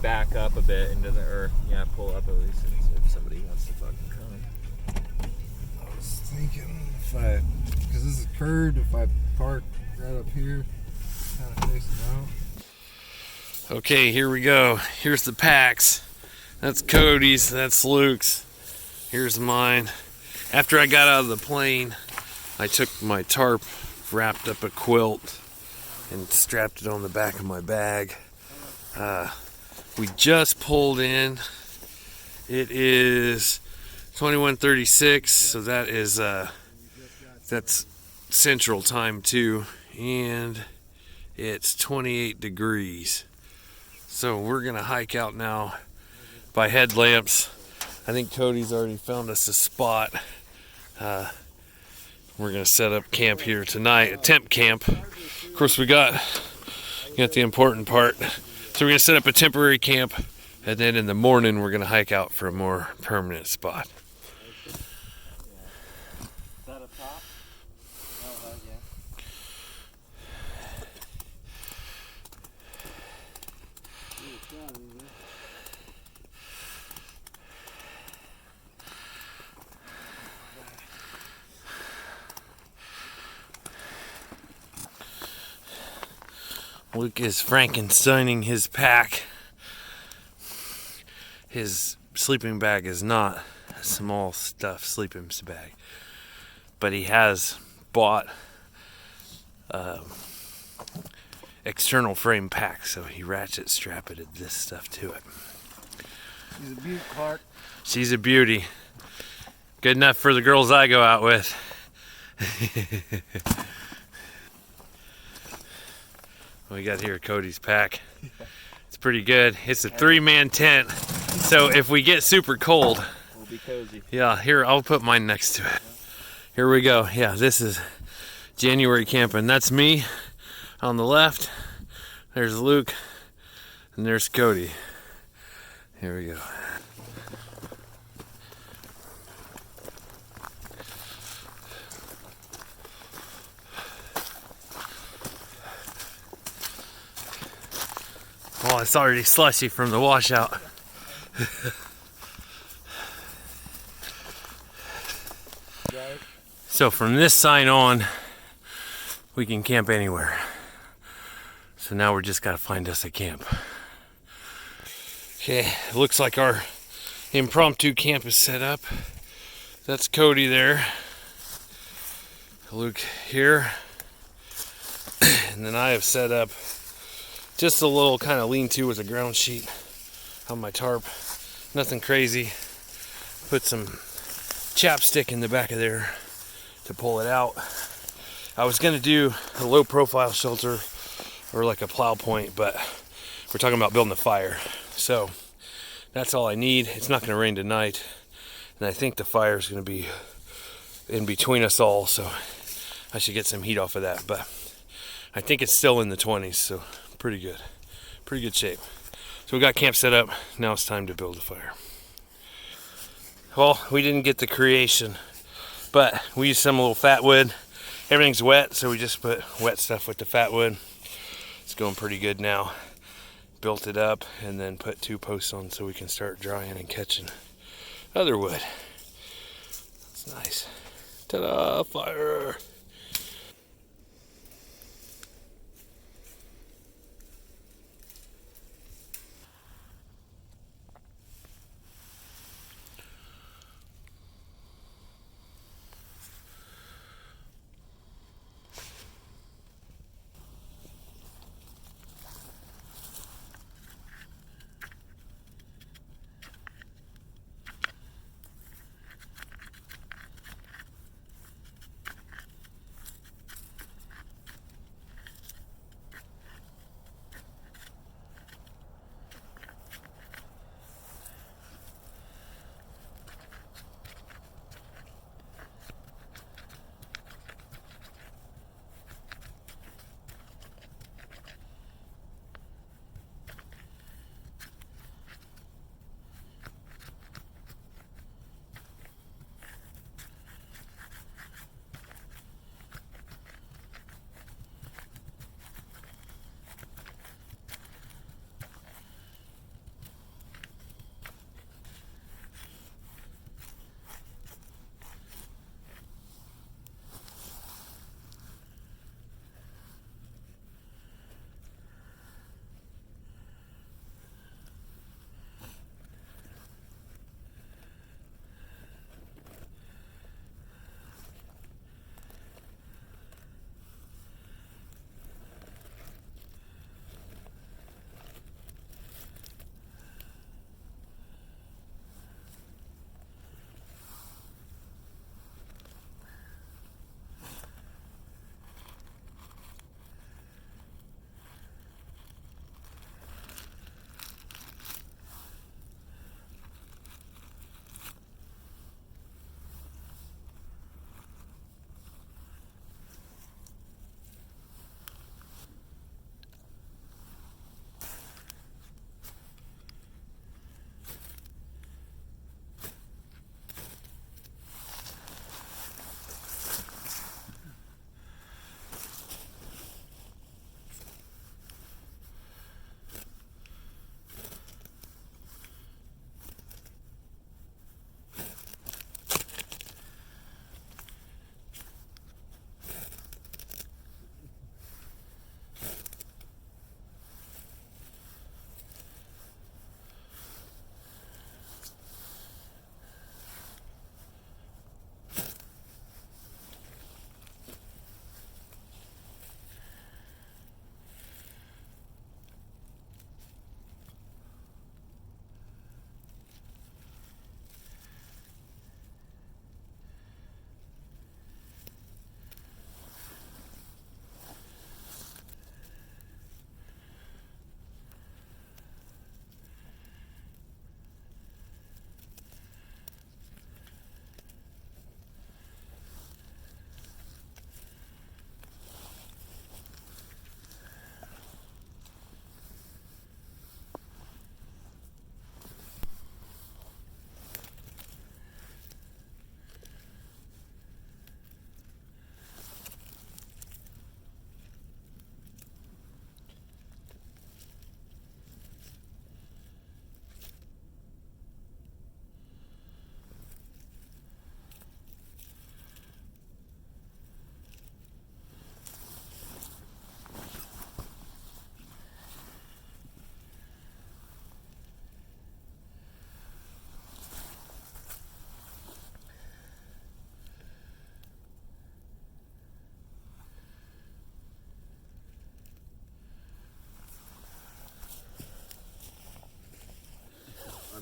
back up a bit into the, or yeah, pull up at least if somebody wants to fucking come. I was thinking because this is curved, if I park right up here, kind of facing out. Okay, here we go. Here's the packs. That's Cody's, that's Luke's. Here's mine. After I got out of the plane, I took my tarp, wrapped up a quilt, and strapped it on the back of my bag. We just pulled in. It is 21:36, so that is that's Central Time too, and it's 28 degrees. So we're gonna hike out now by headlamps. I think Cody's already found us a spot. We're gonna set up camp here tonight, a temp camp. Of course, we got the important part. So we're gonna set up a temporary camp, and then in the morning we're gonna hike out for a more permanent spot. Is that up top? Oh, yeah. Luke is Frankensteining his pack. His sleeping bag is not a small stuff sleeping bag, but he has bought external frame pack, so he ratchet strapped this stuff to it. She's a beaut, Clark. She's a beauty. Good enough for the girls I go out with. We got here Cody's pack. It's pretty good. It's a 3-man tent, so if we get super cold, We'll be cozy. yeah, here, I'll put mine next to it. Here we go. Yeah, this is January camping. That's me on the left. There's Luke, and there's Cody. Here we go. Oh, it's already slushy from the washout. So from this sign on, we can camp anywhere. So now we're just gotta find us a camp. Okay, it looks like our impromptu camp is set up. That's Cody there. Luke here. And then I have set up just a little kind of lean-to with a ground sheet on my tarp. Nothing crazy. Put some chapstick in the back of there to pull it out. I was gonna do a low profile shelter or like a plow point, but we're talking about building a fire. So that's all I need. It's not gonna rain tonight, and I think the fire is gonna be in between us all, so I should get some heat off of that. But I think it's still in the 20s, so pretty good shape. So we got camp set up. Now it's time to build a fire. Well, we didn't get the creation, but we used some little fat wood. Everything's wet, so we just put wet stuff with the fat wood. It's going pretty good now. Built it up and then put 2 posts on so we can start drying and catching other wood. It's nice. Ta-da, fire!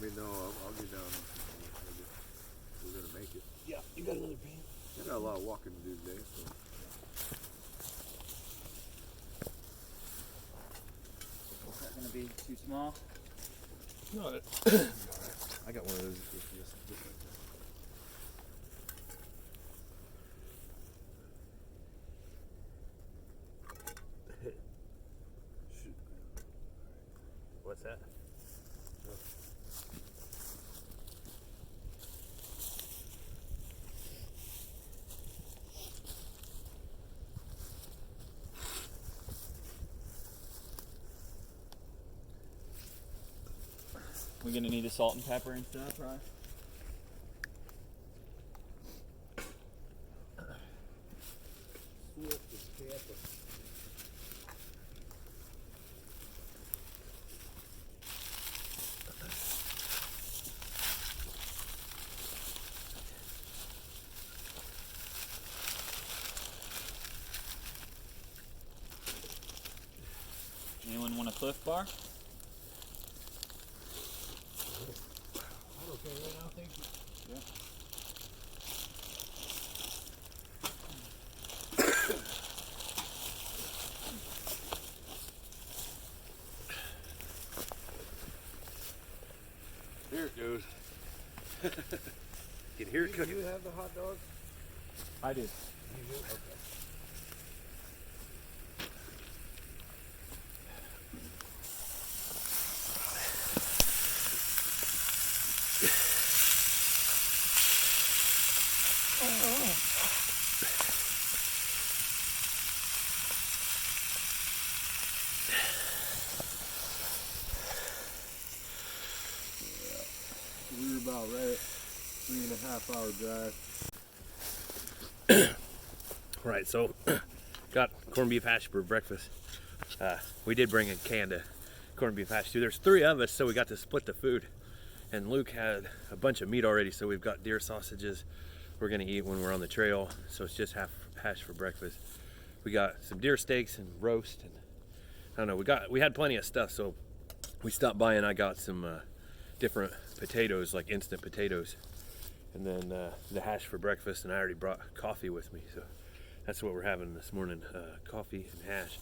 me know. I'll get down. We're gonna make it. Yeah, you got another pan? I got a lot of walking to do today, so. Is that gonna be too small? No, I got one of those. Just like that. Shoot. what's that? We gonna need a salt and pepper and stuff, right? Anyone want a Cliff Bar? Okay, right now, thank you. Yeah. There it goes. You can hear it Do cooking. you have the hot dog? I do. You do? Okay. We were about right at 3.5 hour drive. Right, so got corned beef hash for breakfast. We did bring a can of corned beef hash too. There's 3 of us, so we got to split the food. And Luke had a bunch of meat already, so we've got deer sausages we're gonna eat when we're on the trail. So it's just half hash for breakfast. We got some deer steaks and roast, and I don't know. We had plenty of stuff, so we stopped by and I got some different potatoes, like instant potatoes, and then the hash for breakfast. And I already brought coffee with me, so that's what we're having this morning, coffee and hash.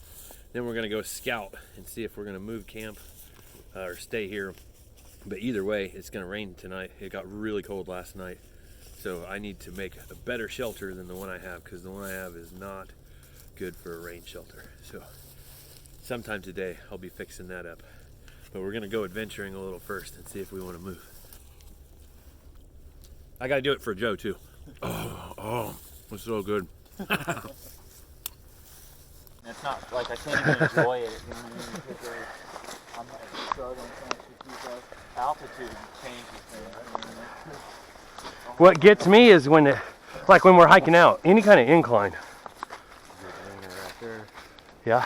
Then we're gonna go scout and see if we're gonna move camp or stay here. But either way, it's gonna rain tonight. It got really cold last night, so I need to make a better shelter than the one I have, because the one I have is not good for a rain shelter. So sometime today I'll be fixing that up. But we're gonna go adventuring a little first and see if we want to move. I gotta do it for Joe too. Oh, it's so good. It's not like I can't even enjoy it. You know what I mean? Because I'm like struggling to keep up. Altitude changes things. What gets me is when, like when we're hiking out, any kind of incline. Right there. Yeah.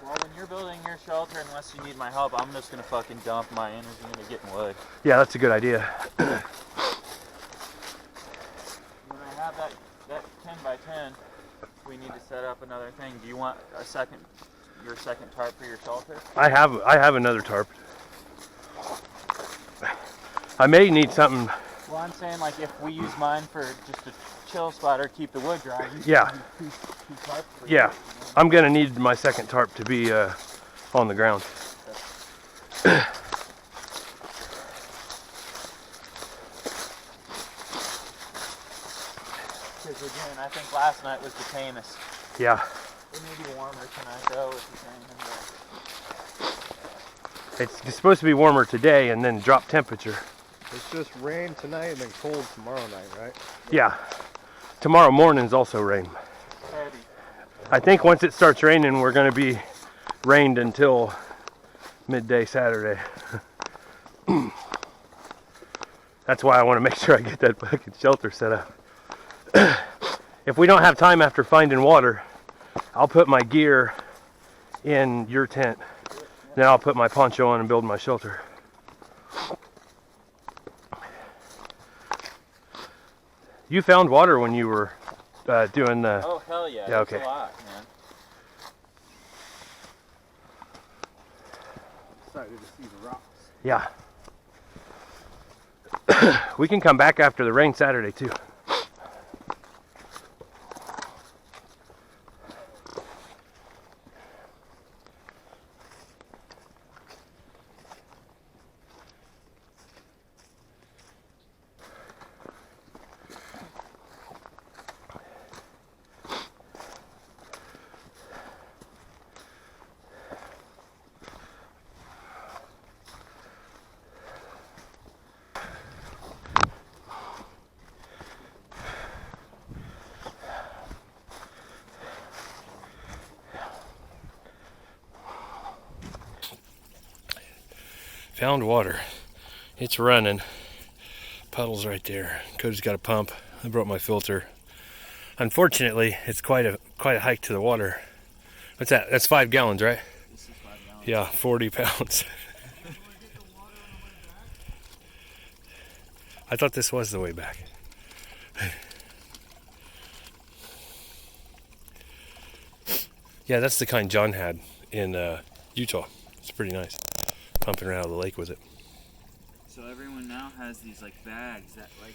Well, when you're building your shelter, unless you need my help, I'm just gonna fucking dump my energy into getting wood. Yeah, that's a good idea. When I have that 10 by 10, we need to set up another thing. Do you want your second tarp for your shelter? I have another tarp. I may need something. Well, I'm saying like if we use mine for just a chill spot or keep the wood dry, you Yeah. can use two tarps for Yeah, you know? I'm gonna need my second tarp to be on the ground. Because again, I think last night was the tamest. Yeah, It may be warmer tonight though, if you're saying. it's supposed to be warmer today and then drop temperature. It's just rain tonight and then cold tomorrow night, right? Yeah, tomorrow morning's also rain. Heavy. I think once it starts raining, we're gonna be rained until midday Saturday. That's why I want to make sure I get that fucking shelter set up. If we don't have time after finding water, I'll put my gear in your tent. Then I'll put my poncho on and build my shelter. You found water when you were doing the... Oh, hell yeah. Yeah, It's okay. a lot, man. Excited to see the rocks. Yeah. We can come back after the rain Saturday too. Found water. It's running. Puddles right there. Cody's got a pump. I brought my filter. Unfortunately, it's quite a hike to the water. What's that? That's 5 gallons, right? This is 5 gallons. Yeah, 40 pounds. I thought this was the way back. Yeah, that's the kind John had in Utah. It's pretty nice. Pumping right out of the lake with it. So everyone now has these like bags that like,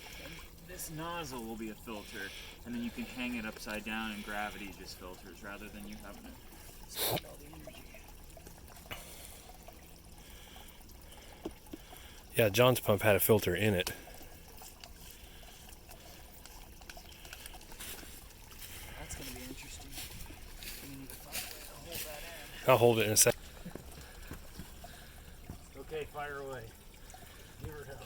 this nozzle will be a filter, and then you can hang it upside down and gravity just filters rather than you having to spend all the energy. Yeah, John's pump had a filter in it. That's going to be interesting. We need to find a way to hold that in. I'll hold it in a sec. Okay, fire away. Give her hell.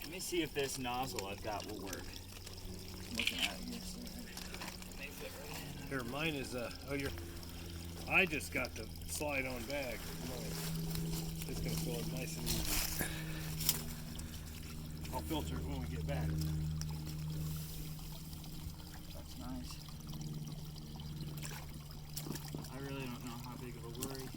Let me see if this nozzle I've got will work. I'm looking at it here. So it may fit right in. Here, mine is I just got the slide on bag. It's gonna fill it nice and easy. I'll filter it when we get back. That's nice. I really don't know how big of a worry.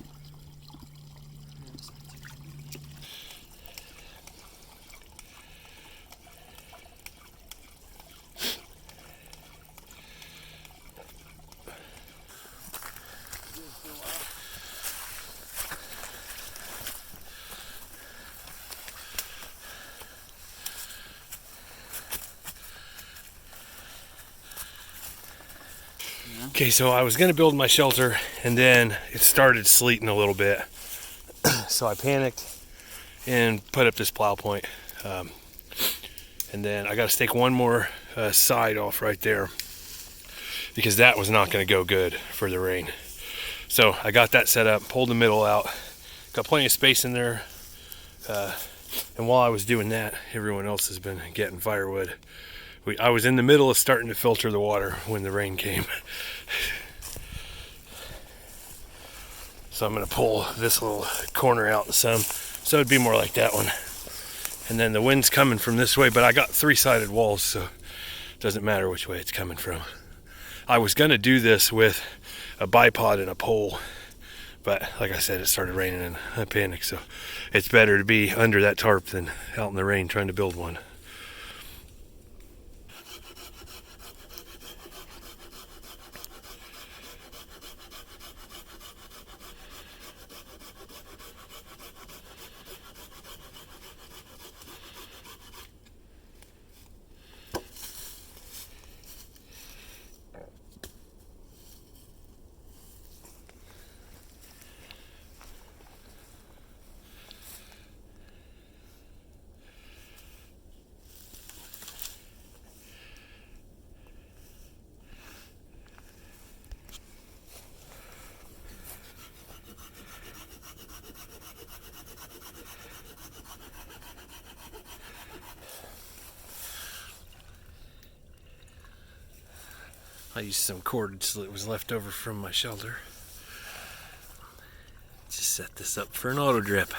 Okay, so I was gonna build my shelter and then it started sleeting a little bit. So I panicked and put up this plow point. And then I gotta stake one more side off right there because that was not gonna go good for the rain. So I got that set up, pulled the middle out, got plenty of space in there. And while I was doing that, everyone else has been getting firewood. I was in the middle of starting to filter the water when the rain came. So I'm gonna pull this little corner out some, so it'd be more like that one. And then the wind's coming from this way, but I got 3-sided walls, so it doesn't matter which way it's coming from. I was gonna do this with a bipod and a pole, but like I said, it started raining and I panicked, so it's better to be under that tarp than out in the rain trying to build one. I used some cordage that was left over from my shelter. Just set this up for an auto drip.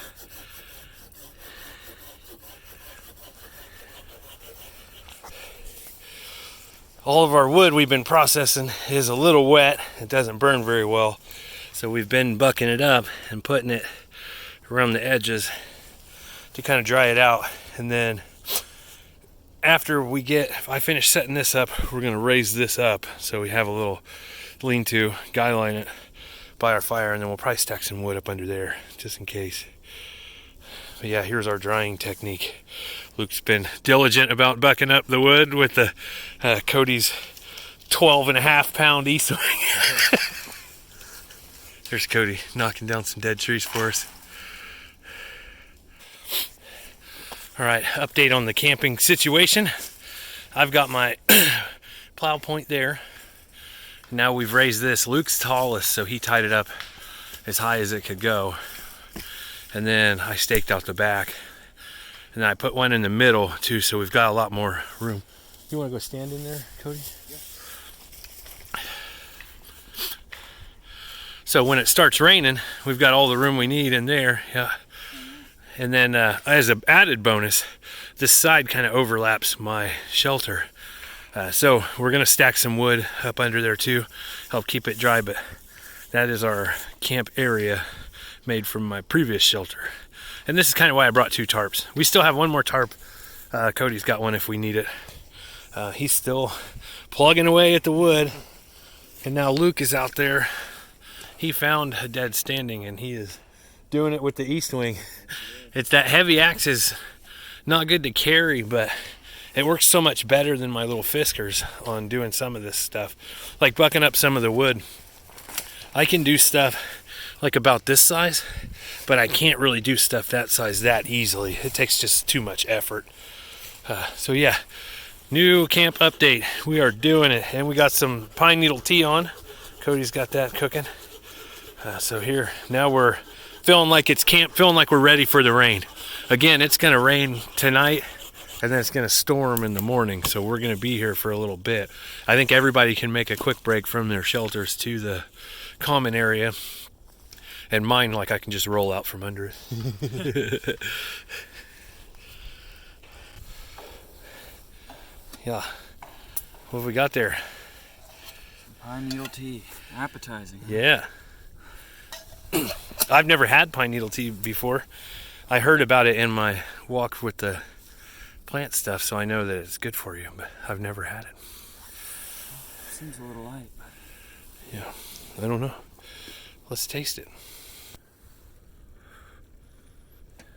all of our wood we've been processing is a little wet. It doesn't burn very well. So we've been bucking it up and putting it around the edges to kind of dry it out. And then after I finish setting this up, we're gonna raise this up so we have a little lean-to, guy line it by our fire, and then we'll probably stack some wood up under there just in case. But yeah, here's our drying technique. Luke's been diligent about bucking up the wood with the Cody's 12.5-pound e-swing. There's Cody knocking down some dead trees for us. All right, update on the camping situation. I've got my plow point there. Now we've raised this. Luke's tallest, so he tied it up as high as it could go. And then I staked out the back. And then I put one in the middle too, so we've got a lot more room. You want to go stand in there, Cody? Yeah. So when it starts raining, we've got all the room we need in there. Yeah. And then as an added bonus, this side kind of overlaps my shelter. So we're gonna stack some wood up under there too, help keep it dry, but that is our camp area made from my previous shelter. And this is kind of why I brought 2 tarps. We still have one more tarp. Cody's got one if we need it. He's still plugging away at the wood. And now Luke is out there. He found a dead standing and he is doing it with the east wing. It's that heavy axe is not good to carry, but it works so much better than my little Fiskars on doing some of this stuff. Like bucking up some of the wood. I can do stuff like about this size, but I can't really do stuff that size that easily. It takes just too much effort. So yeah, new camp update. We are doing it, and we got some pine needle tea on. Cody's got that cooking. So here, now we're feeling like it's camp, feeling like we're ready for the rain. Again, it's gonna rain tonight, and then it's gonna storm in the morning, so we're gonna be here for a little bit. I think everybody can make a quick break from their shelters to the common area. And mine, like, I can just roll out from under it. Yeah. What have we got there? Pine needle tea. Appetizing. Yeah. I've never had pine needle tea before. I heard about it in my walk with the plant stuff, so I know that it's good for you, but I've never had it. Seems a little light, but... Yeah. I don't know. Let's taste it.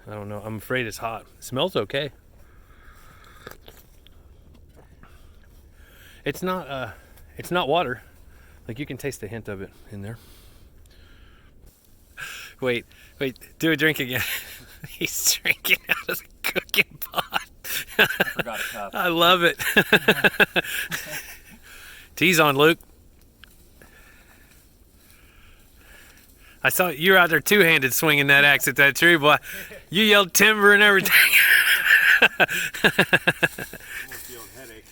I don't know. I'm afraid it's hot. It smells okay. It's not water. Like, you can taste the hint of it in there. Wait, do a drink again. He's drinking out of the cooking pot. I forgot a cup. I love it. Tea's on, Luke. I saw you were out there two-handed swinging that axe at that tree, boy. You yelled timber and everything. I'm feeling headache.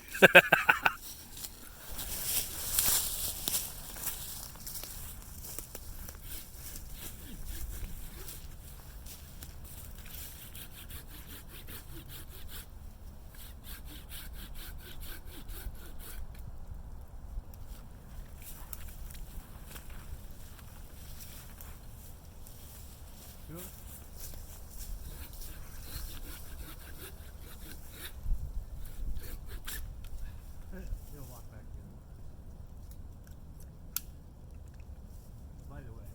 By the way,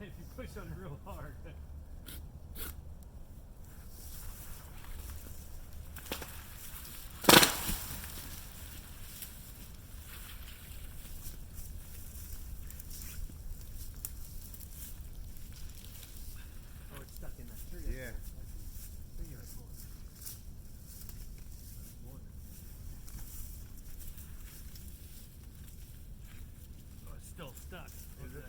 if you push on it real hard. Oh, it's stuck in that tree. Yeah. Oh, it's still stuck. Is it?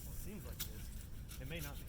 Well, it seems like it is. It may not be.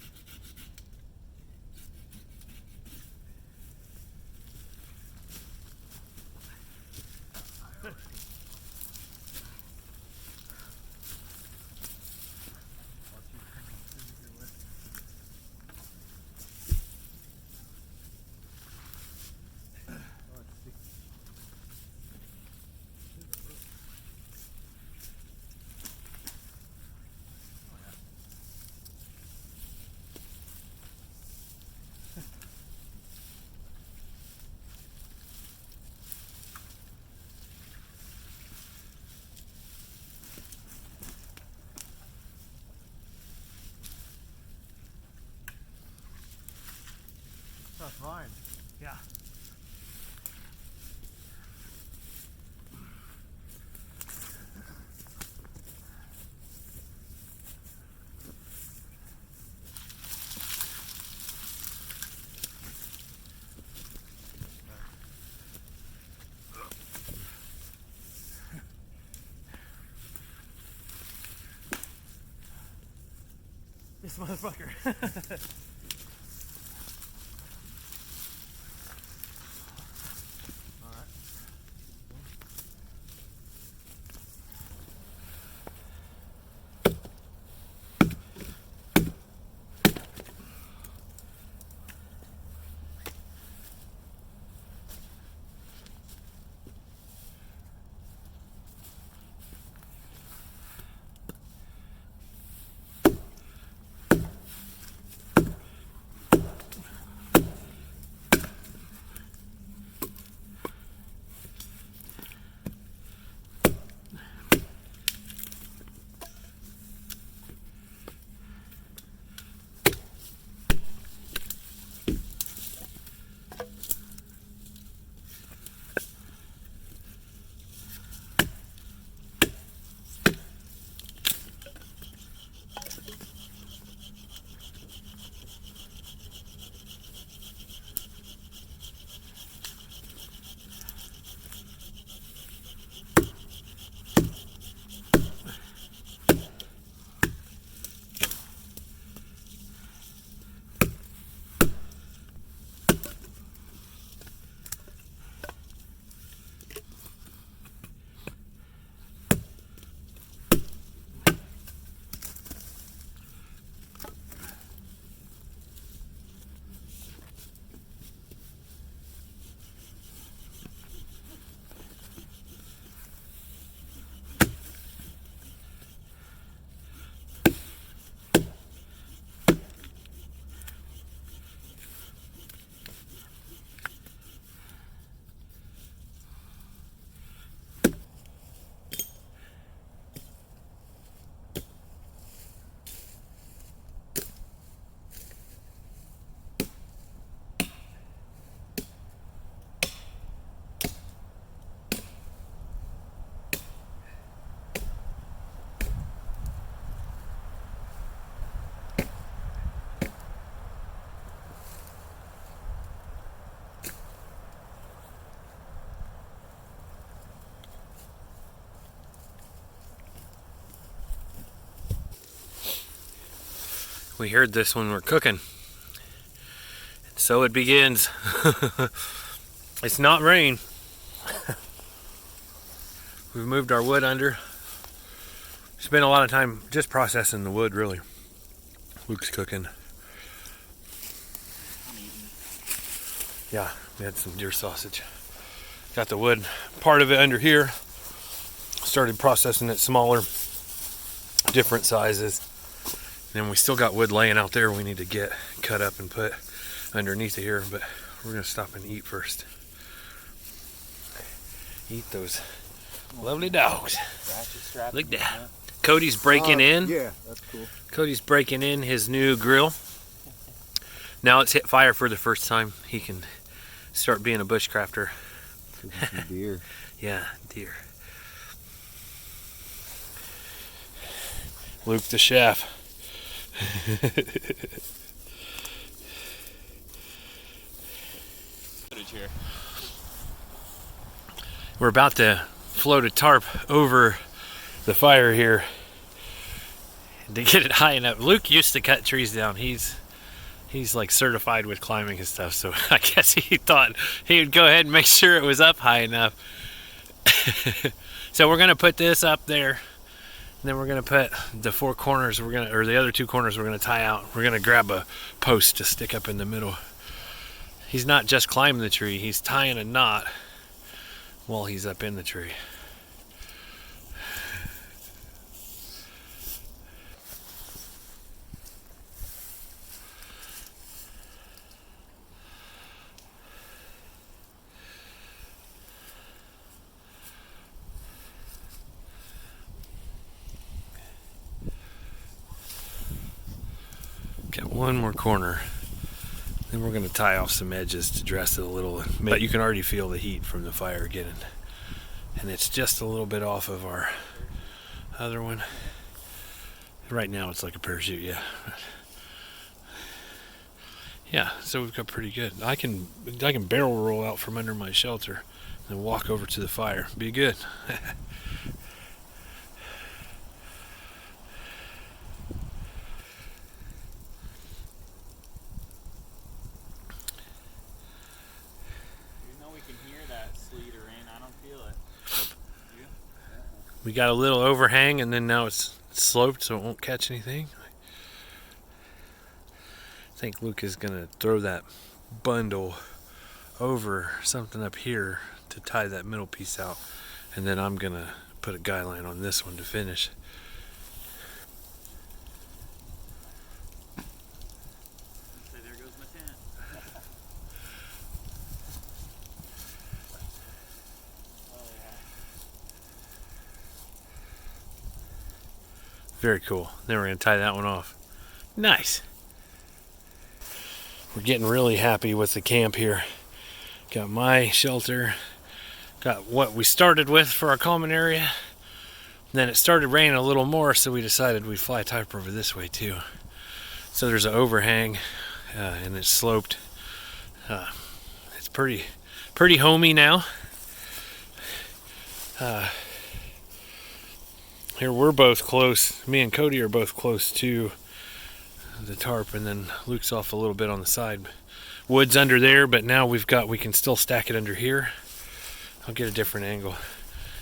that's fine. Yeah. This motherfucker. We heard this when we're cooking. And so it begins. It's not rain. We've moved our wood under. Spent a lot of time just processing the wood, really. Luke's cooking. I'm eating. Yeah, we had some deer sausage. Got the wood, part of it under here. Started processing it smaller, different sizes. And we still got wood laying out there we need to get cut up and put underneath of here, but we're gonna stop and eat first. Eat those lovely dogs. Look at that. Cody's breaking in. Yeah, that's cool. Cody's breaking in his new grill. Now it's hit fire for the first time. He can start being a bushcrafter. Cooking some deer. Yeah, deer. Luke the chef. Here. We're about to float a tarp over the fire here to get it high enough. Luke used to cut trees down. He's like certified with climbing and stuff, so I guess he thought he would go ahead and make sure it was up high enough. So we're gonna put this up there, and then we're gonna put the four corners, or the other two corners we're gonna tie out. We're gonna grab a post to stick up in the middle. He's not just climbing the tree, he's tying a knot while he's up in the tree. Got one more corner, then And we're going to tie off some edges to dress it a little, but you can already feel the heat from the fire getting, and it's just a little bit off of our other one. Right now it's like a parachute, yeah. Yeah, so we've got pretty good. I can barrel roll out from under my shelter and walk over to the fire. Be good. We got a little overhang, and then now it's sloped so it won't catch anything. I think Luke is going to throw that bundle over something up here to tie that middle piece out, and then I'm going to put a guy line on this one to finish. There goes my tent. Very cool. Then we're going to tie that one off. Nice. We're getting really happy with the camp here. Got my shelter. Got what we started with for our common area. Then it started raining a little more, so we decided we'd fly a tarp over this way too. So there's an overhang, and it's sloped. It's pretty homey now. Here we're both close. Me and Cody are both close to the tarp, and then Luke's off a little bit on the side. Wood's under there, but now we can still stack it under here. I'll get a different angle.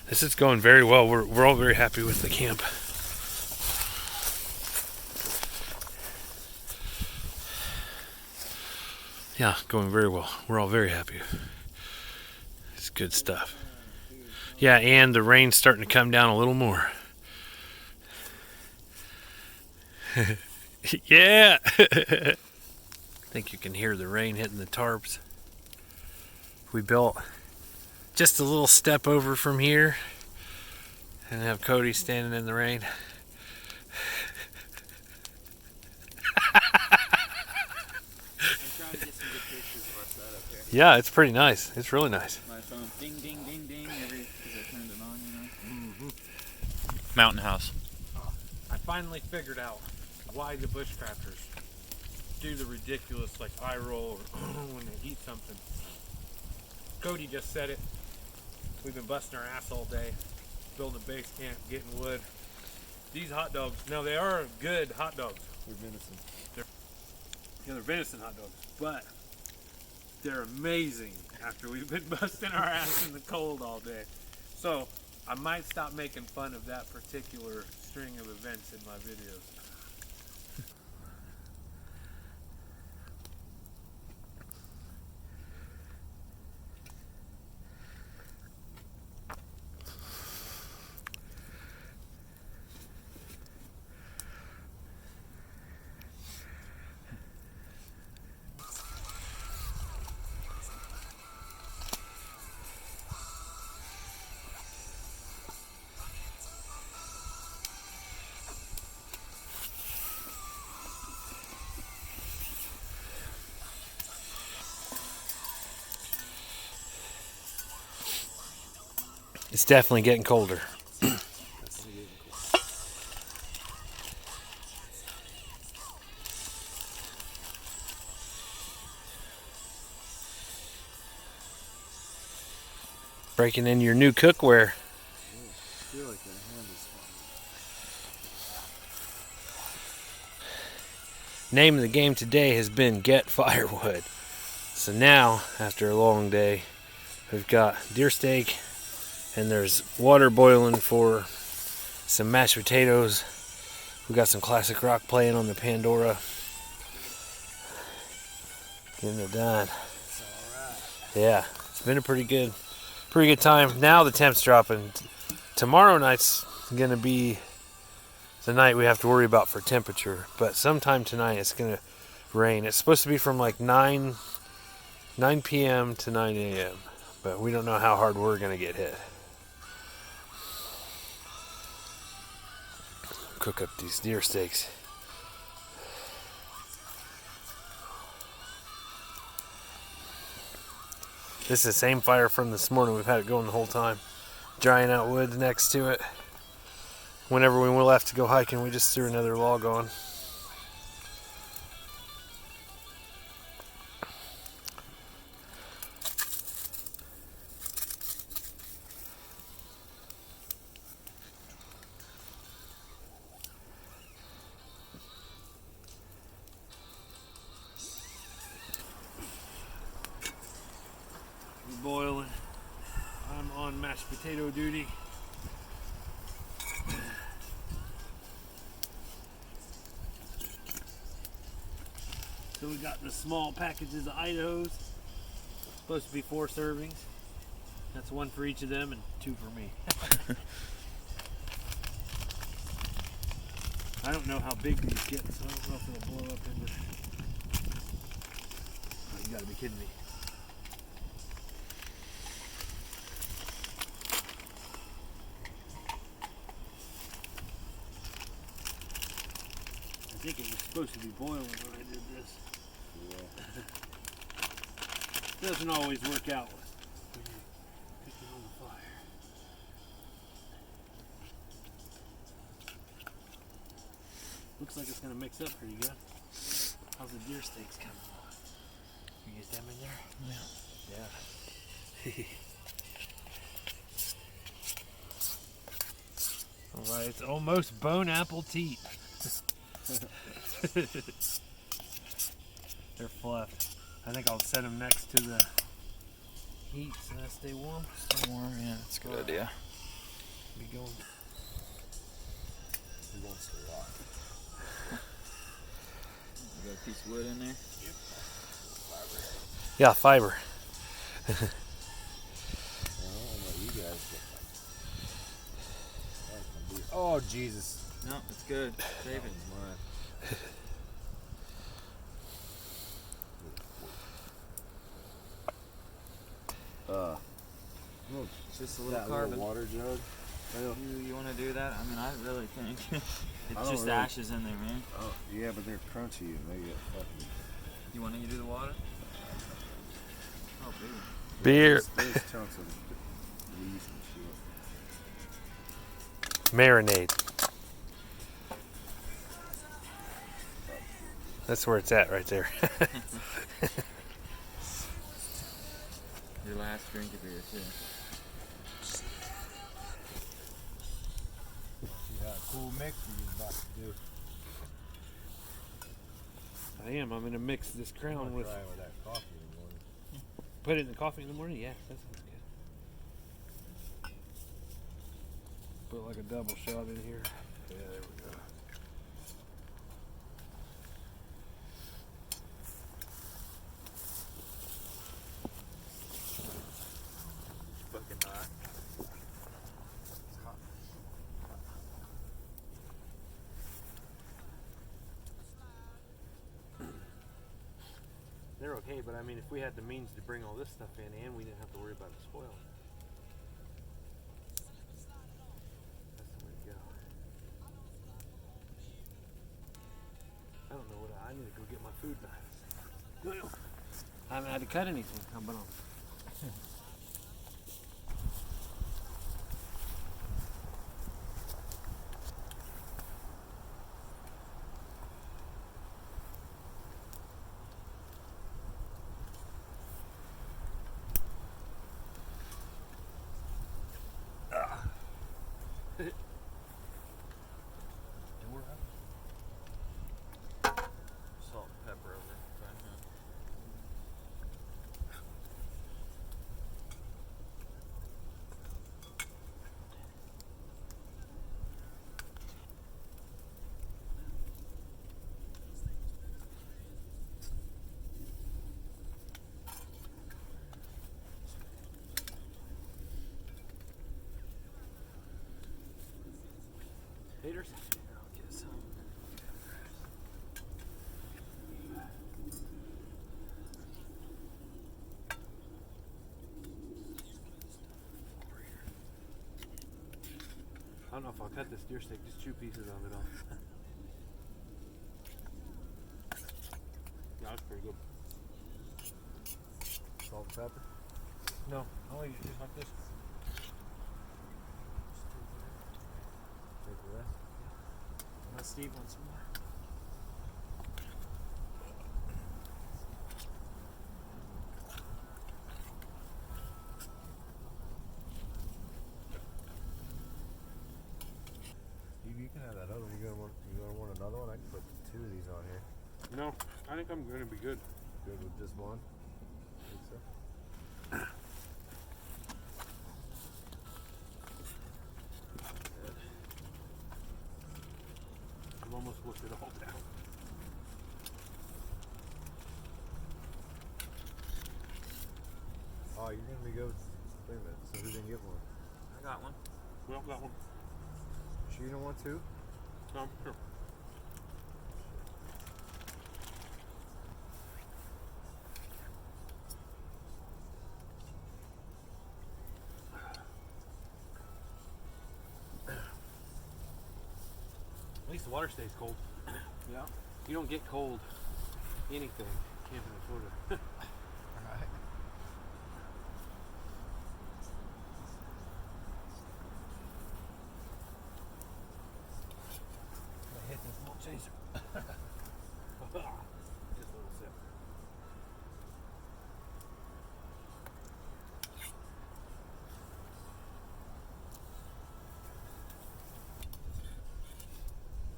This is going very well. We're all very happy with the camp. Yeah, going very well. We're all very happy. It's good stuff. Yeah, and the rain's starting to come down a little more. Yeah! I think you can hear the rain hitting the tarps. We built just a little step over from here and have Cody standing in the rain. I'm trying to get some good pictures of our setup here. Yeah, it's pretty nice. It's really nice. My phone ding ding ding ding because I turned it on, you know. Mountain house. I finally figured out why the bushcrafters do the ridiculous like eye roll when they eat something. Cody just said it. We've been busting our ass all day, building a base camp, getting wood. These hot dogs, now they are good hot dogs. They're venison. They're venison hot dogs, but they're amazing after we've been busting our ass in the cold all day. So I might stop making fun of that particular string of events in my videos. It's definitely getting colder. Breaking in your new cookware. I feel like that hand is fine. Name of the game today has been Get Firewood. So now, after a long day, we've got deer steak, and there's water boiling for some mashed potatoes. We got some classic rock playing on the Pandora. Getting it done. Yeah, it's been a pretty good time. Now the temp's dropping. Tomorrow night's gonna be the night we have to worry about for temperature, but sometime tonight it's gonna rain. It's supposed to be from like 9 p.m. to 9 a.m., but we don't know how hard we're gonna get hit. Cook up these deer steaks. This is the same fire from this morning. We've had it going the whole time. Drying out wood next to it. Whenever we left to go hiking, we just threw another log on. Boiling. I'm on mashed potato duty. So we got the small packages of Idaho's. Supposed to be 4 servings. That's 1 for each of them and 2 for me. I don't know how big these get, so I don't know if it'll blow up into. Oh, you gotta be kidding me. I think it was supposed to be boiling when I did this. Yeah. Doesn't always work out when you're cooking on the fire. Looks like it's gonna mix up pretty good. How's the deer steaks coming along? You get them in there? Yeah. Alright, it's almost bone apple teat. They're fluffed. I think I'll set them next to the heat so that stay warm. Stay warm, yeah, that's a good idea. Be going. He wants to rock. You got a piece of wood in there? Yep. Fiber. Yeah, fiber. I don't know what you guys get. Oh, Jesus. No, it's good. Save it. It's just a little carbon. Little water jug. You want to do that? I mean, I really think it's just really. ashes in there, man. Oh, yeah, but they're crunchy and they get fucking. You want to do the water? Oh, baby. Beer. There's chunks of leaves and shit. Marinade. That's where it's at right there. Your last drink of beer, too. Yeah, cool mix you're about to do. I am. I'm going to mix this crown with. Try it with that coffee in the morning. Put it in the coffee in the morning? Yeah, that sounds good. Put like a double shot in here. Yeah, there we go. Fucking hot. It's hot. They're okay, but I mean, if we had the means to bring all this stuff in and we didn't have to worry about it spoiling. That's the way to go. I don't know what I need to go get my food knife. I haven't had to cut anything. How about on? Salt and pepper over it. Haters? I'll get some. I don't know if I'll cut this deer steak, just chew pieces of it off. Yeah, that's pretty good. Salt and pepper. No, I'll eat it just like this. Take the rest. Unless Steve wants some more. Steve, you can have that other one. You gonna want another one? I can put 2 of these on here. No, I think I'm going to be good. Good with just one? Think so? I've almost looked it all down. Oh, you're gonna be good. Wait a minute. So who didn't get one? I got one. Well, that one. Sure you don't want 2? No, sure. At least the water stays cold. Yeah. You don't get cold anything camping in Florida. Alright. I hit this little chaser. Just a little sip.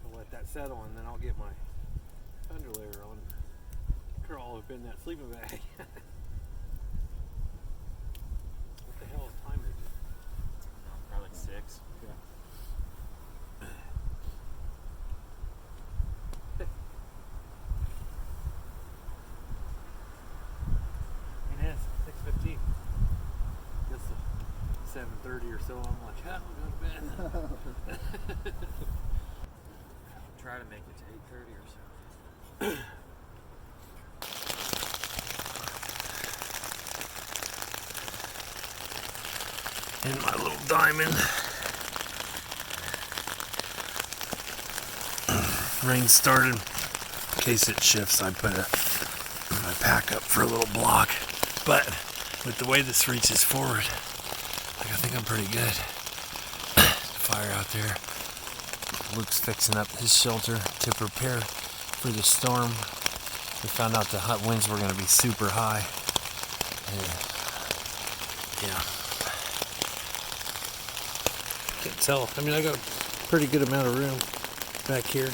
I'll let that settle and then I'll get my underlayer on. Curl up in that sleeping bag. What the hell time is it? No, probably like 6. Yeah. It is 6:15. Just 7:30 or so. I'm like, oh, I'm going to bed. Try to make it to 8:30 or so. In my little diamond. Rain started. In case it shifts, I put my pack up for a little block. But with the way this reaches forward, I think I'm pretty good. Fire out there. Luke's fixing up his shelter to prepare for the storm. We found out the hot winds were going to be super high. And yeah. Can't tell. I mean, I got a pretty good amount of room back here.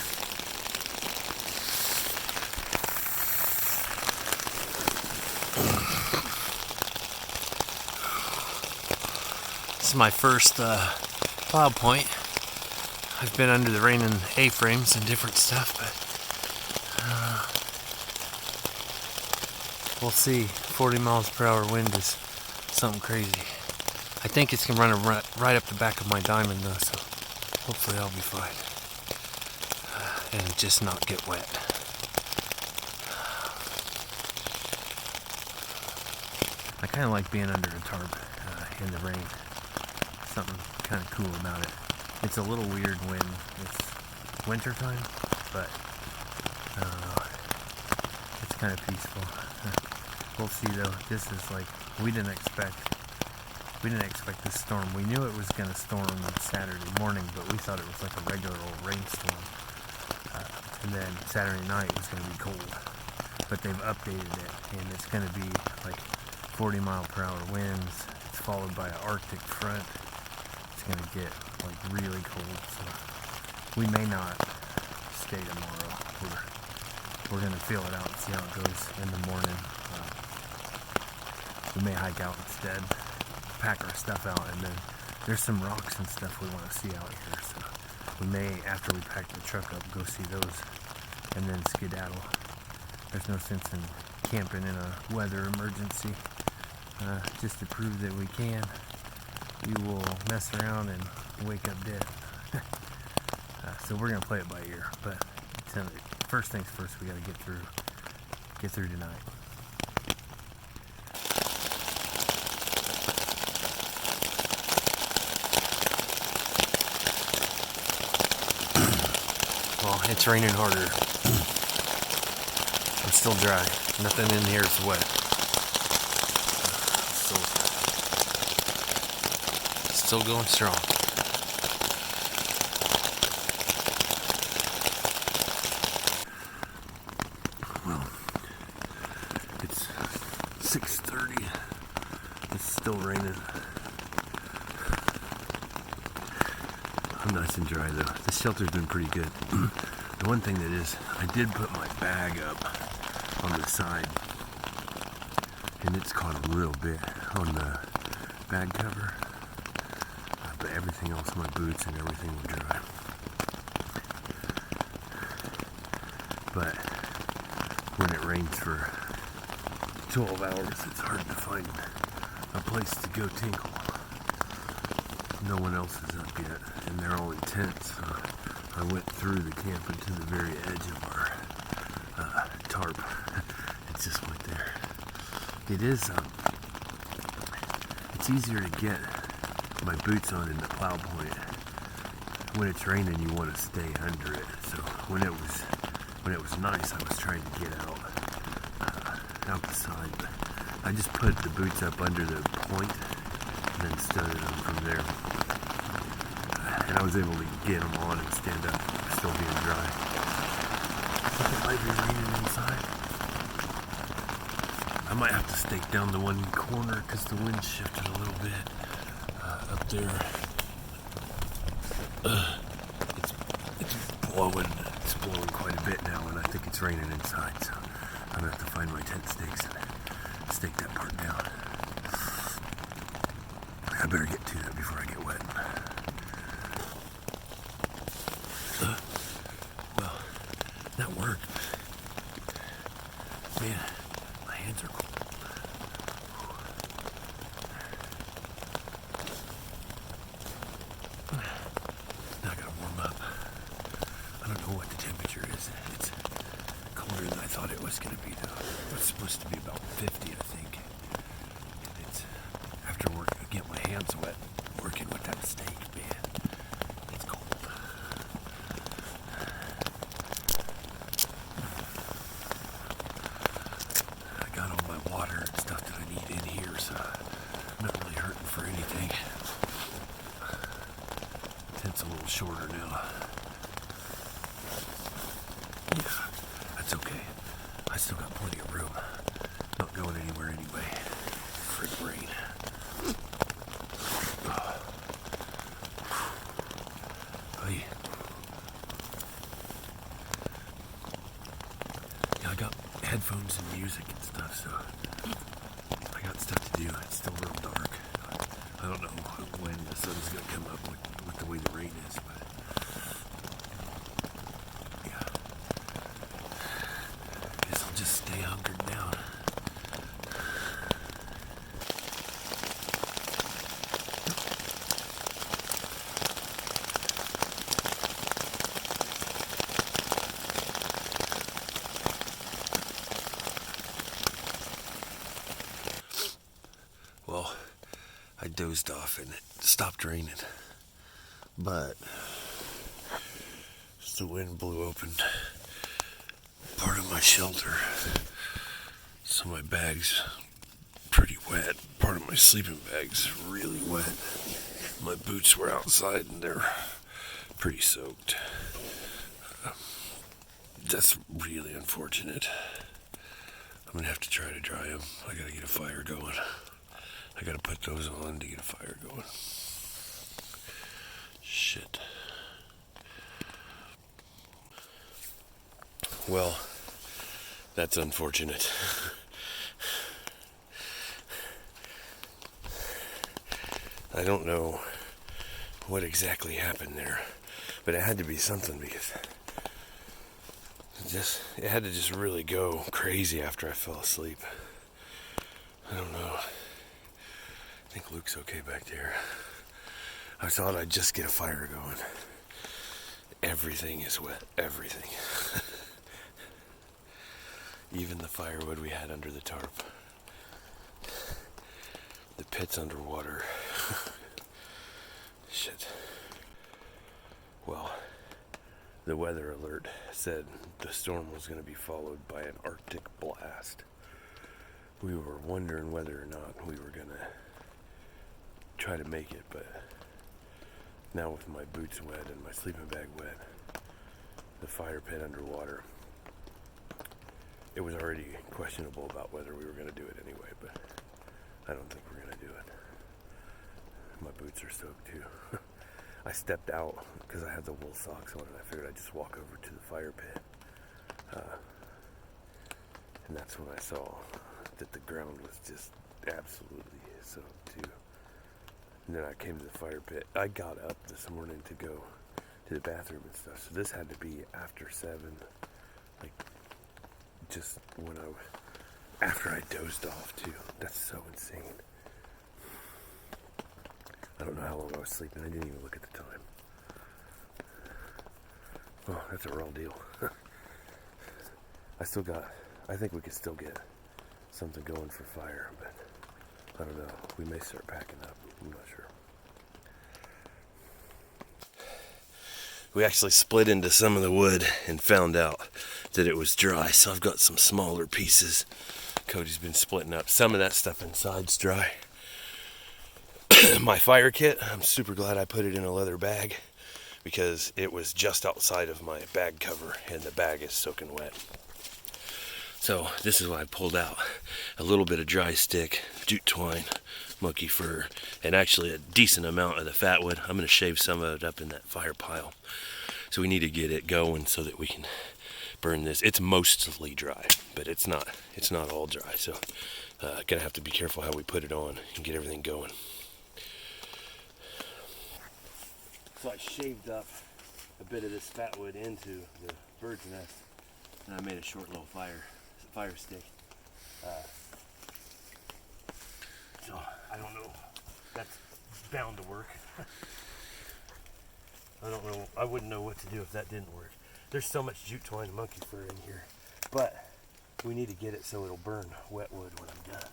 This is my first plow point. I've been under the rain in A-frames and different stuff, but we'll see. 40 miles per hour wind is something crazy. I think it's going to run right up the back of my diamond though, so hopefully I'll be fine. And just not get wet. I kind of like being under a tarp in the rain. Something kind of cool about it. It's a little weird when it's winter time, but it's kind of peaceful. We'll see though. This is like, we didn't expect this storm. We knew it was going to storm on Saturday morning, but we thought it was like a regular old rainstorm. And then Saturday night was going to be cold. But they've updated it, and it's going to be like 40 mile per hour winds. It's followed by an Arctic front. It's going to get like really cold. So we may not stay tomorrow. We're going to feel it out and see how it goes in the morning. We may hike out instead, pack our stuff out, and then there's some rocks and stuff we want to see out here. So we may, after we pack the truck up, go see those and then skedaddle. There's no sense in camping in a weather emergency. Just to prove that we can, we will mess around and wake up dead. So we're going to play it by ear. But first things first, we got to get through tonight. Well, it's raining harder. I'm still dry. Nothing in here is wet. So still going strong. Well, it's 6:30. It's still raining. I'm nice and dry though. This shelter's been pretty good. The one thing that is, I did put my bag up on the side, and it's caught a little bit on the bag cover, but everything else, my boots and everything were dry. But when it rains for 12 hours, it's hard to find a place to go tinkle. No one else is up yet, and they're all in tents. So I went through the camp into the very edge of our tarp. It's just right there. It is, it's easier to get my boots on in the plow point. When it's raining, you want to stay under it. So when it was nice, I was trying to get out the side, but I just put the boots up under the point and then studded them from there. And I was able to get them on and stand up, still being dry. I think it might be raining inside. I might have to stake down the one corner because the wind shifted a little bit up there. It's blowing quite a bit now, and I think it's raining inside. So I'm gonna have to find my tent stakes and stake that part down. I better get to that before I get wet. Well, that worked. Man, my hands are cold. Now I gotta warm up. I don't know what the temperature is. It's colder than I thought it was gonna be though. It's supposed to be about 50, I think. And it's after work, I get my hands wet working with that steak, man. It's cold. I got all my water and stuff that I need in here, so I'm not really hurting for anything. Tent's a little shorter now. Yeah, that's okay. I still got plenty of room. Not going anywhere anyway. Frick rain. Hey. Yeah, I got headphones and music and stuff, so I got stuff to do. It's still real dark. I don't know when the sun's gonna come up with the way the rain is, but yeah. Guess I'll just stay hunkered down. Well, I dozed off and it stopped raining, but as the wind blew open part of my shelter, so my bag's pretty wet. Part of my sleeping bag's really wet. My boots were outside and they're pretty soaked. That's really unfortunate. I'm gonna have to try to dry them. I gotta get a fire going. I gotta put those on to get a fire going. Shit. Well, that's unfortunate. I don't know what exactly happened there, but it had to be something because it had to just really go crazy after I fell asleep. I don't know. I think Luke's okay back there. I thought I'd just get a fire going. Everything is wet. Everything. Even the firewood we had under the tarp. The pit's underwater. Shit. Well, the weather alert said the storm was going to be followed by an Arctic blast. We were wondering whether or not we were going to try to make it, but now with my boots wet and my sleeping bag wet, the fire pit underwater, it was already questionable about whether we were going to do it anyway, but I don't think we're going to do it. My boots are soaked too. I stepped out because I had the wool socks on and I figured I'd just walk over to the fire pit. And that's when I saw that the ground was just absolutely soaked too. And then I came to the fire pit. I got up this morning to go to the bathroom and stuff. So this had to be after 7, like just when after I dozed off too. That's so insane. I don't know how long I was sleeping. I didn't even look at the time. Oh, that's a raw deal. I think we could still get something going for fire, but I don't know. We may start packing up. I'm not sure. We actually split into some of the wood and found out that it was dry, so I've got some smaller pieces. Cody's been splitting up. Some of that stuff inside's dry. My fire kit, I'm super glad I put it in a leather bag because it was just outside of my bag cover and the bag is soaking wet. So this is what I pulled out. A little bit of dry stick, jute twine, monkey fur, and actually a decent amount of the fat wood. I'm going to shave some of it up in that fire pile. So we need to get it going so that we can burn this. It's mostly dry, but it's not all dry. So gonna have to be careful how we put it on and get everything going. So I shaved up a bit of this fat wood into the bird's nest, and I made a short little fire stick. So I don't know. That's bound to work. I don't know. I wouldn't know what to do if that didn't work. There's so much jute twine and monkey fur in here, but we need to get it so it'll burn wet wood when I'm done.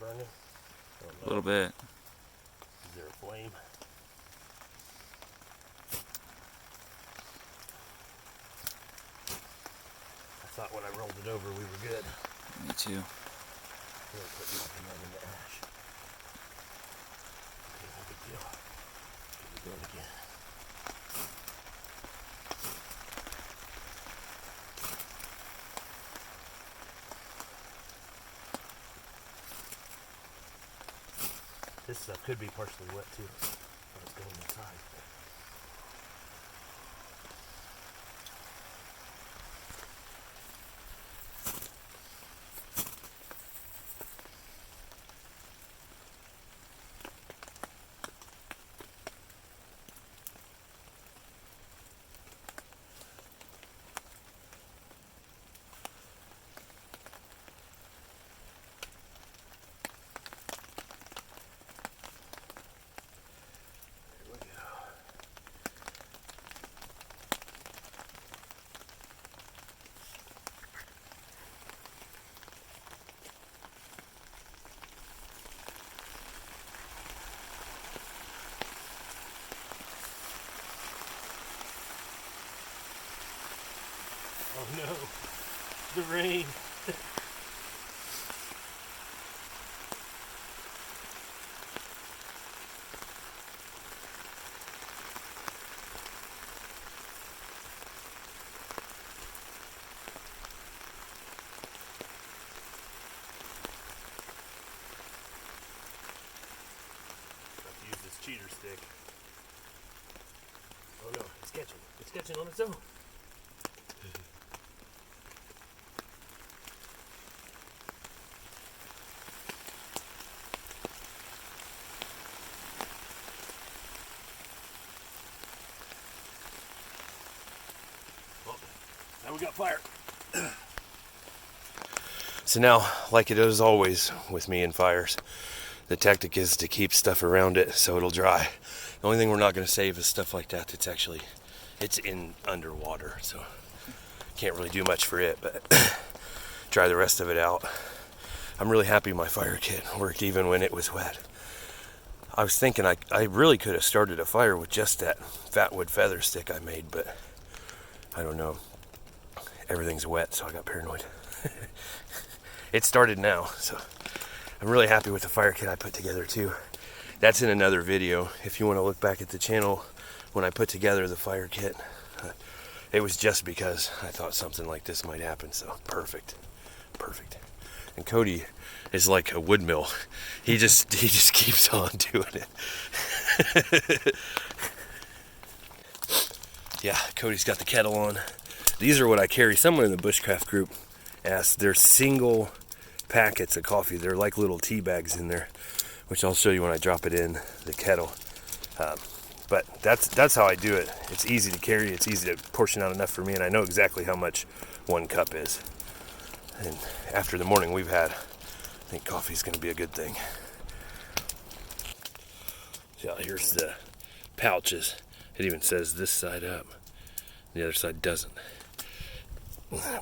Burning? A little bit. Is there a flame? I thought when I rolled it over we were good. Me too. We'll put nothing out in the ash. Okay, no big deal. Here we go again. This stuff could be partially wet too. Let's go inside. Oh no, the rain. Let's use this cheater stick. Oh no, it's catching on its own. we got fire. So now, like it is always with me and fires, the tactic is to keep stuff around it so it'll dry. The only thing we're not going to save is stuff like that it's in underwater, so can't really do much for it, but dry the rest of it out. I'm really happy my fire kit worked even when it was wet. I was thinking I really could have started a fire with just that fatwood feather stick I made, but I don't know. Everything's wet, so I got paranoid. It started now, so I'm really happy with the fire kit I put together too. That's in another video. If you want to look back at the channel when I put together the fire kit, it was just because I thought something like this might happen, so perfect. And Cody is like a wood mill. He just keeps on doing it. Yeah, Cody's got the kettle on. These are what I carry. Someone in the bushcraft group asked. They're single packets of coffee. They're like little tea bags in there, which I'll show you when I drop it in the kettle. But that's how I do it. It's easy to carry. It's easy to portion out enough for me, and I know exactly how much 1 cup is. And after the morning we've had, I think coffee's going to be a good thing. So here's the pouches. It even says this side up. The other side doesn't.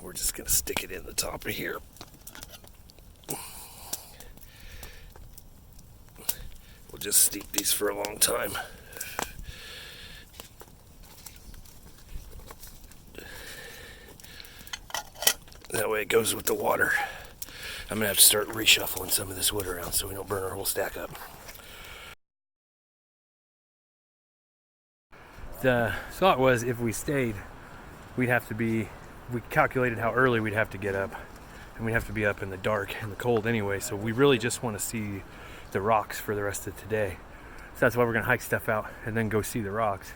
We're just going to stick it in the top of here. We'll just steep these for a long time. That way it goes with the water. I'm going to have to start reshuffling some of this wood around so we don't burn our whole stack up. The thought was if we stayed, we calculated how early we'd have to get up. And we'd have to be up in the dark and the cold anyway, so we really just want to see the rocks for the rest of today. So that's why we're going to hike stuff out and then go see the rocks.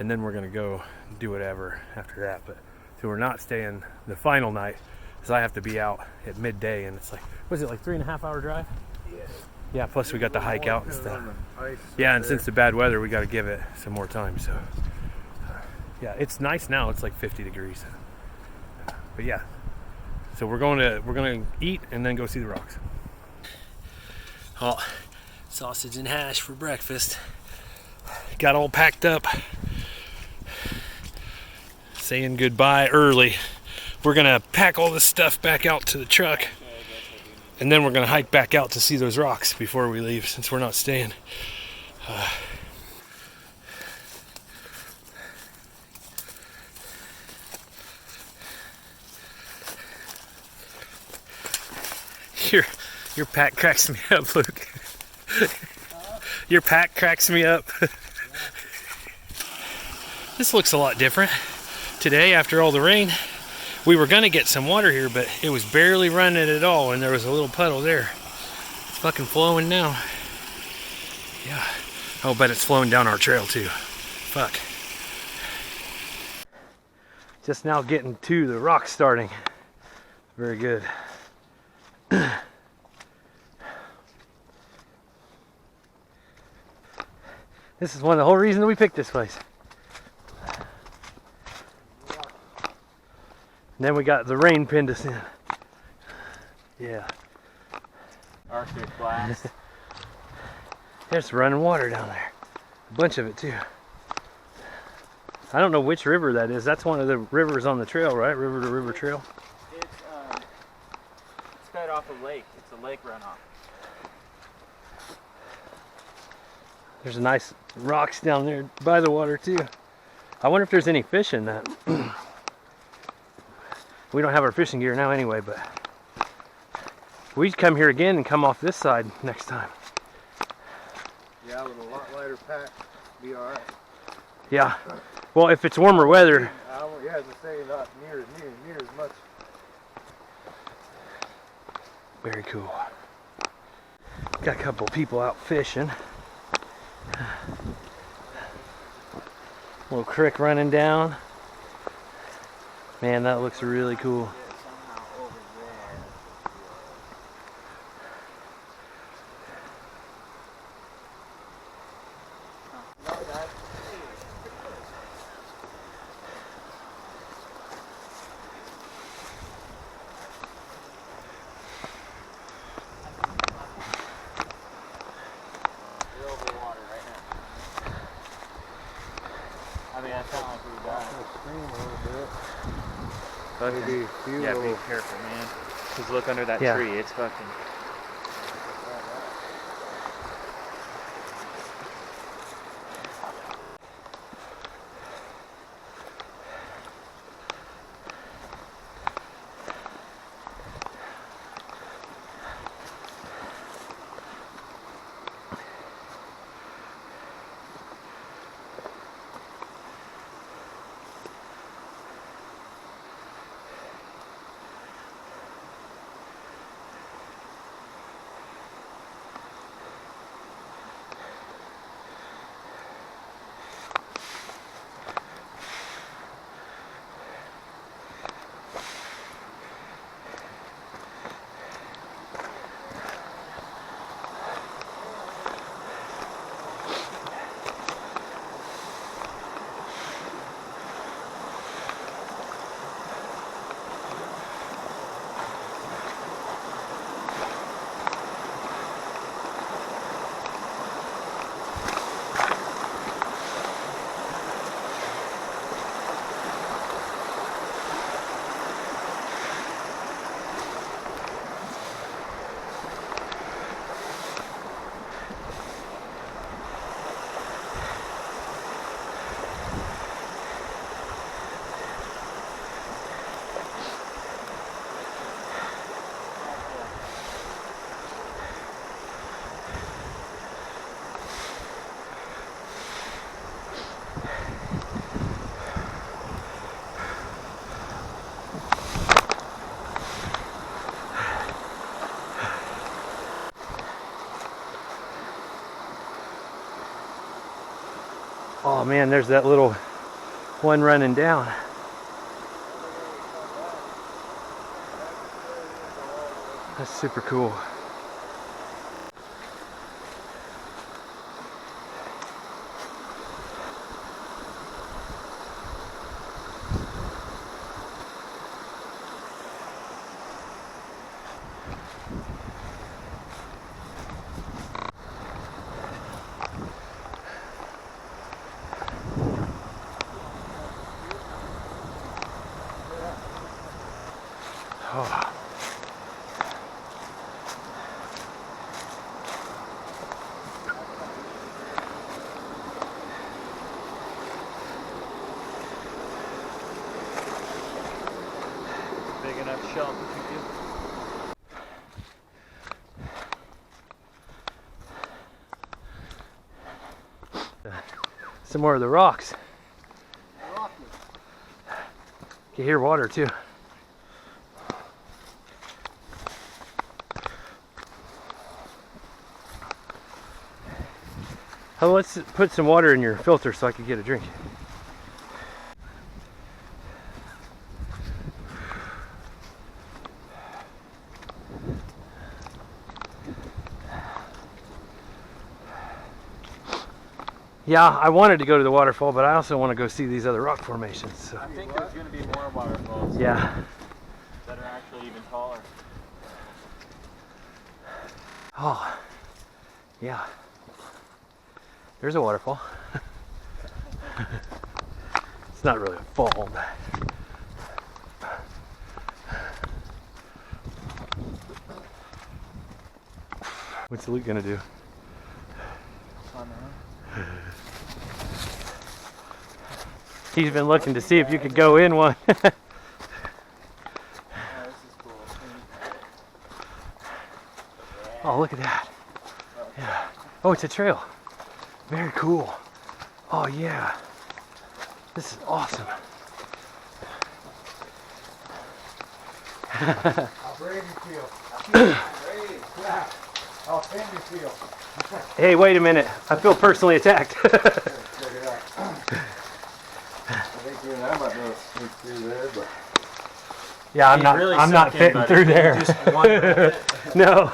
And then we're going to go do whatever after that. But so we're not staying the final night, because I have to be out at midday, and it's like, was it like 3.5 hour drive? Yeah, plus we got the hike out and stuff. Yeah, and since the bad weather, we got to give it some more time. So yeah, it's nice now. It's like 50 degrees. But yeah, so we're going to eat and then go see the rocks. Oh, sausage and hash for breakfast. Got all packed up. Saying goodbye early. We're gonna pack all this stuff back out to the truck, and then we're gonna hike back out to see those rocks before we leave, since we're not staying. Your pack cracks me up, Luke. Your pack cracks me up. This looks a lot different today after all the rain. We were gonna get some water here, but it was barely running at all, and there was a little puddle there. It's fucking flowing now. Yeah. Oh, but it's flowing down our trail too. Fuck. Just now getting to the rock starting. Very good. This is the whole reason that we picked this place. And then we got the rain pinned us in. Yeah. Arctic blast. There's running water down there. A bunch of it too. I don't know which river that is. That's one of the rivers on the trail, right? River to river trail. It's fed off a lake. It's a lake runoff. There's nice rocks down there by the water too. I wonder if there's any fish in that. We don't have our fishing gear now anyway, but we come here again and come off this side next time. Yeah, with a lot lighter pack, be alright. Yeah. Well, if it's warmer weather. Yeah, as I say, not near as much. Very cool. Got a couple people out fishing. Little creek running down. Man, that looks really cool. I mean, that's not like we got. Scream a little bit. Okay. Maybe a few Yeah, be little. careful, man. Cause look under that Yeah. tree. It's fucking. Oh man, there's that little one running down. That's super cool. Oh. Big enough shelf to Some more of the rocks. You hear water too. Oh, let's put some water in your filter so I can get a drink. Yeah, I wanted to go to the waterfall, but I also want to go see these other rock formations. So. I think there's going to be more waterfalls. Yeah. That are actually even taller. Oh, yeah. There's a waterfall. It's not really a fall, but... What's Luke gonna do? He's been looking to see if you could go in one. Oh, this is cool. Oh, look at that. Yeah. Oh, it's a trail. Very cool. Oh, yeah. This is awesome. How brave you feel. Brave. Yeah. How thin you feel. Hey, wait a minute. I feel personally attacked. Check it out. I think you and I might be able to sneak through there, but... Yeah, He's really I'm not sunken, fitting buddy. through there. Just one little bit. No.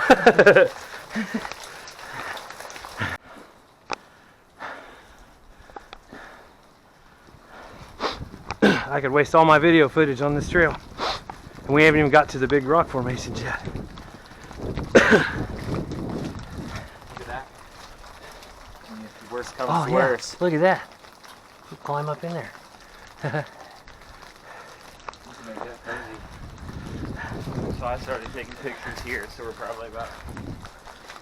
I could waste all my video footage on this trail. And we haven't even got to the big rock formations yet. Look at that. I mean, if the worst comes Oh to yeah, worst. look at that. climb up in there. So I started taking pictures here, so we're probably about...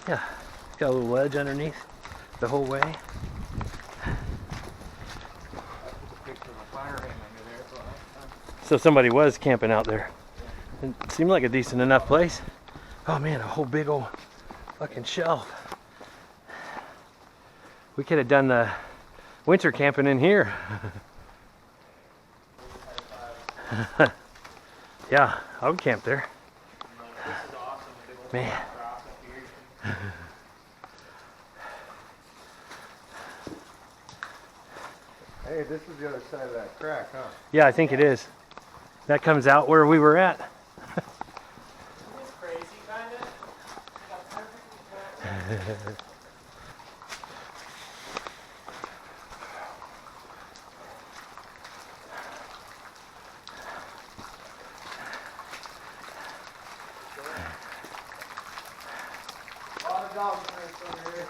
Yeah, it's got a little ledge underneath the whole way. I took a picture of a fire hanging under there, so So somebody was camping out there. It seemed like a decent enough place. Oh man, a whole big old fucking shelf. We could have done the winter camping in here. Yeah, I would camp there. this is awesome. Big old Man. rock up here. Hey, this is the other side of that crack, huh? Yeah, I think it is. That comes out where we were at. It's crazy, kind of. A lot of dog prints over here.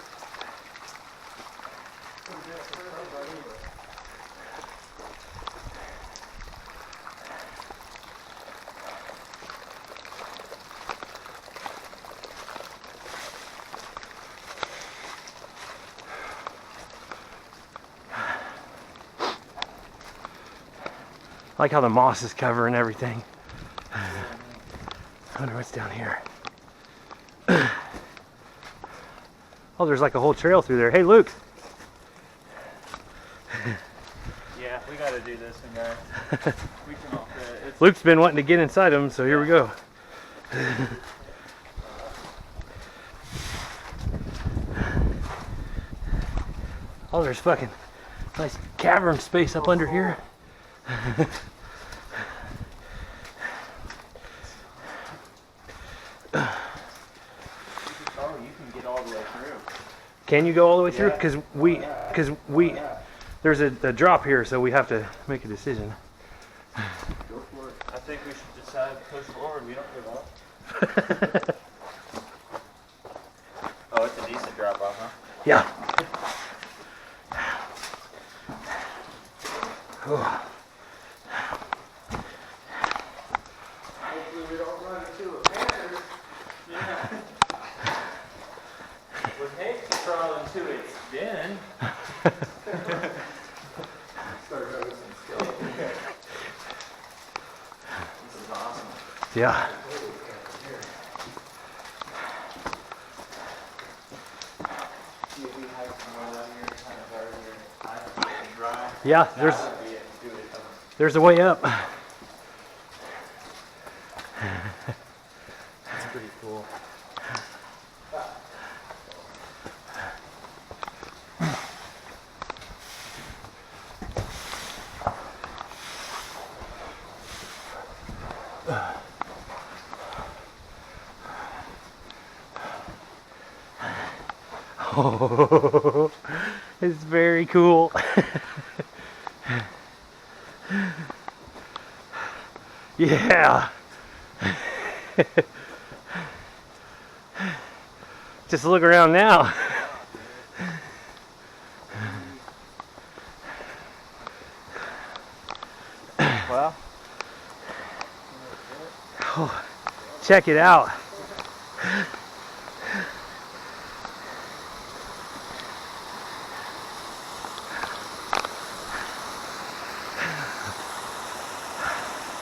I like how the moss is covering everything. I wonder what's down here. Oh, there's like a whole trail through there. Hey, Luke. Yeah, we gotta do this one, guys. We can all fit. It's Luke's been wanting to get inside them, so here we go. Oh, there's fucking nice cavern space up under here. oh, you can get all the way through. Can you go all the way through? Yeah. Because we, there's a drop here, so we have to make a decision. Go for it. I think we should decide to push forward. We don't give up. Oh, it's a decent drop off, huh? Yeah. Oh. Hopefully we don't run into a panther. Yeah. Would hate to crawl into its den. Start noticing skeletons. This is awesome. Yeah. See if we have some more down here, kind of earlier. I can dry. Yeah, That would be it. Do it. there's a way up. That's pretty cool. Oh, it's very cool. Yeah. Just look around now. Well, Oh, check it out.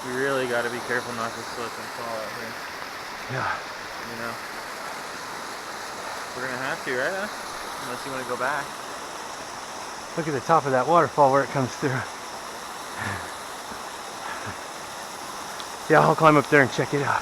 we really got to be careful not to slip and fall out here. Yeah. You know, we're gonna have to, right? Unless you want to go back. Look at the top of that waterfall where it comes through. Yeah, I'll climb up there and check it out.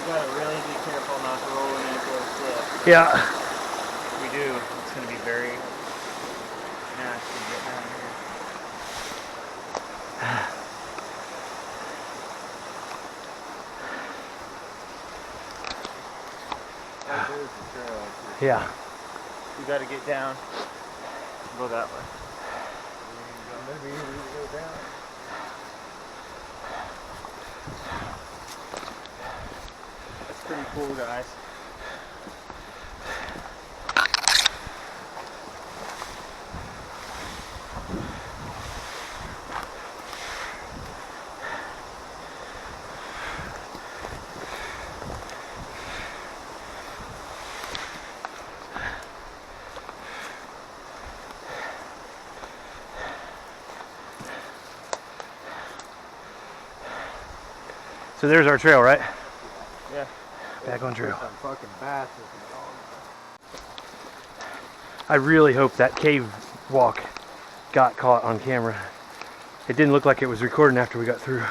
gotta really be careful not to roll an ankle or slip. Yeah. If we do, it's gonna be very nasty getting down here. Right there's the trail. Yeah. You gotta get down. Go that way. Maybe we go down. That's pretty cool, guys. So there's our trail, right? Yeah. Back on trail. Some fucking bass. I really hope that cave walk got caught on camera. It didn't look like it was recording after we got through.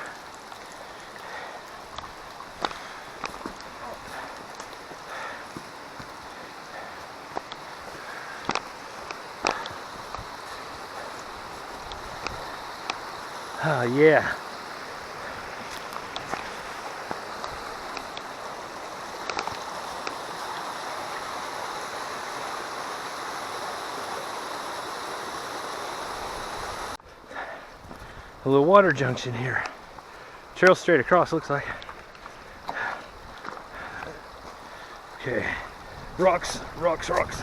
Oh yeah. A little water junction here. Trail straight across, looks like. Okay. Rocks, rocks, rocks.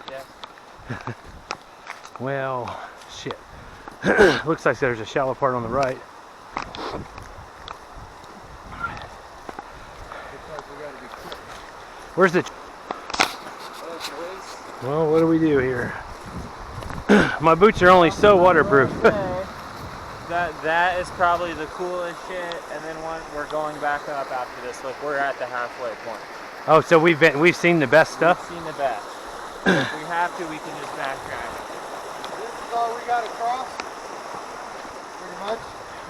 Yeah. Well, shit. Looks like there's a shallow part on the right. Where's the... Well, what do we do here? My boots are only so waterproof. That is probably the coolest shit. And then we're going back up after this. Look, we're at the halfway point. Oh, so we've seen the best stuff? We've seen the best. If we have to, we can just backtrack. This is all we got to cross? Pretty much?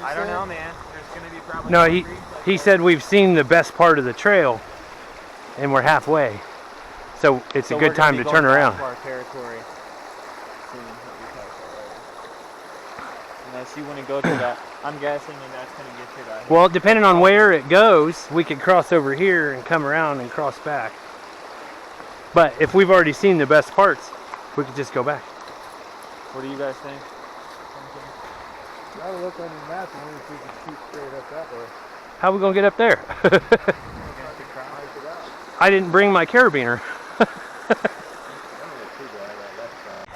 I don't know, man. There's gonna be probably No, some creeks like he that. said we've seen the best part of the trail, and we're halfway. So it's a good time to turn around. Our territory. Seeing what we talked about earlier. Unless you want to go to that, I'm guessing that that's gonna get you that. Well, depending on where it goes, we could cross over here and come around and cross back. But if we've already seen the best parts, we could just go back. What do you guys think? Gotta look on your map and see if we can shoot straight up that way. How are we gonna get up there? I didn't bring my carabiner.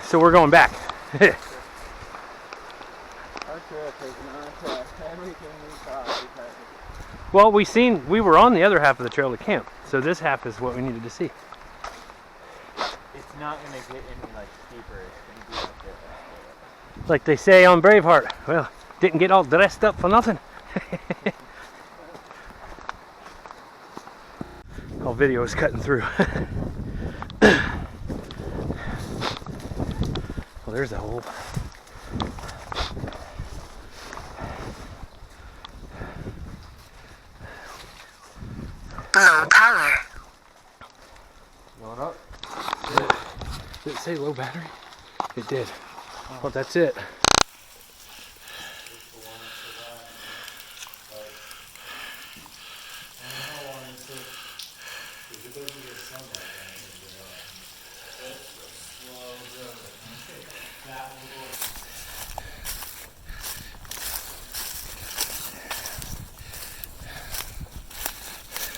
So we're going back. Our trail takes everything we thought. Well, we were on the other half of the trail to camp, so this half is what we needed to see. It's not gonna get any like steeper. It's gonna be like this. Like they say on Braveheart, well, didn't get all dressed up for nothing. All video is cutting through. Well, there's a hole. Low power. Going up? Did it say low battery? It did. Well, that's it.